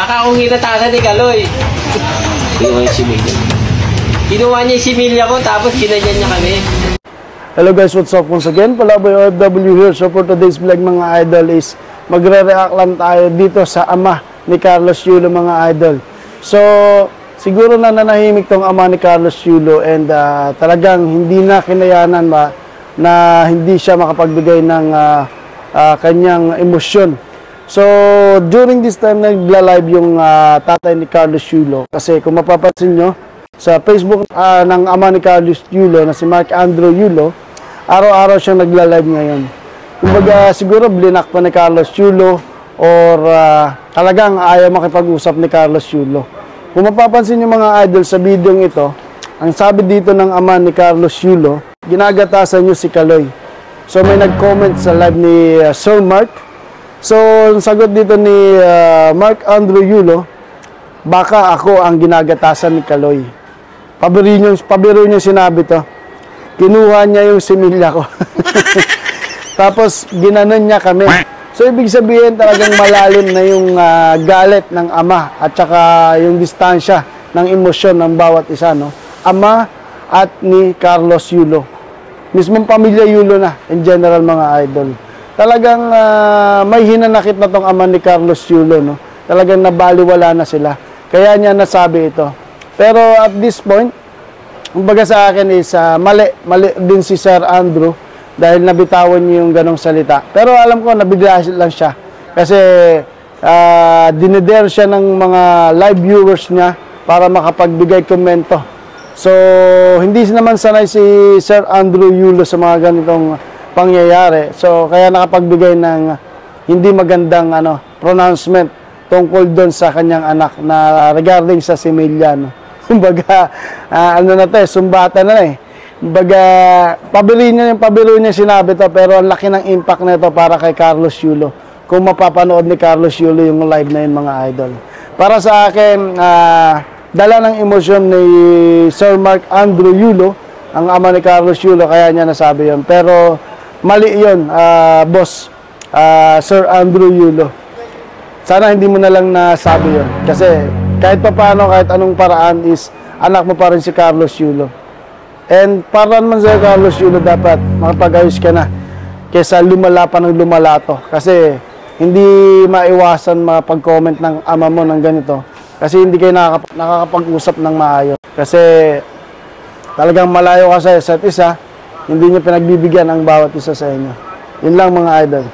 Baka akong hinatasan ni Kaloy. Kinuha niya si Milya. Kinuha niya si Milya ko, tapos ginanyan niya kami. Hello guys, what's up once again? Palaboy OFW here. So for today's vlog mga idol is magre-react lang tayo dito sa ama ni Carlos Yulo mga idol. So siguro na nanahimik tong ama ni Carlos Yulo and talagang hindi na kinayanan ba na hindi siya makapagbigay ng kanyang emosyon. So during this time nagla-live yung tatay ni Carlos Yulo kasi kung mapapansin nyo sa Facebook ng ama ni Carlos Yulo na si Mark Andrew Yulo, araw-araw siyang nagla-live ngayon. Kumbaga siguro blinak pa ni Carlos Yulo or talagang ayaw makipag-usap ni Carlos Yulo. Kung mapapansin nyo mga idol sa video ito, ang sabi dito ng ama ni Carlos Yulo, ginagatasan nyo si Kaloy. So may nag-comment sa live ni Sir Mark. So ang sagot dito ni Mark Andrew Yulo, baka ako ang ginagatasan ni Kaloy. Pabiro niya sinabi to. Kinuha niya yung similya ko. Tapos ginanon niya kami. So ibig sabihin talagang malalim na yung galit ng ama at saka yung distansya ng emosyon ng bawat isa, no? Ama at ni Carlos Yulo. Mismong pamilya Yulo na in general mga idol. Talagang may hinanakit na tong ama ni Carlos Yulo, no? Talagang nabaliwala na sila. Kaya niya nasabi ito. Pero at this point, kumbaga sa akin is mali din si Sir Andrew dahil nabitawan niya yung ganong salita. Pero alam ko nabigla lang siya kasi dinedare siya ng mga live viewers niya para makapagbigay komento. So hindi naman sanay si Sir Andrew Yulo sa mga ganitong pangyayari. So kaya nakapagbigay ng hindi magandang pronouncement tungkol doon sa kanyang anak na regarding sa similya, no? Kumbaga sumbatan na eh. Kumbaga pabiro niya sinabi to, pero ang laki ng impact nito para kay Carlos Yulo. Kung mapapanood ni Carlos Yulo yung live na yun mga idol. Para sa akin, dala ng emosyon ni Sir Mark Andrew Yulo, ang ama ni Carlos Yulo, kaya niya nasabi yun. Pero mali yun, boss, Sir Andrew Yulo. Sana hindi mo na lang nasabi yun. Kasi kahit pa paano, kahit anong paraan is anak mo pa rin si Carlos Yulo. And para naman sa Carlos Yulo, dapat makapag-ayos ka na kesa lumala pa ng lumalato. Kasi hindi maiwasan makapag-comment ng ama mo ng ganito. Kasi hindi kayo nakakapag-usap ng maayos. Kasi talagang malayo ka sa isa't isa, hindi niyo pinagbibigyan ang bawat isa sa inyo. Yun lang mga idol.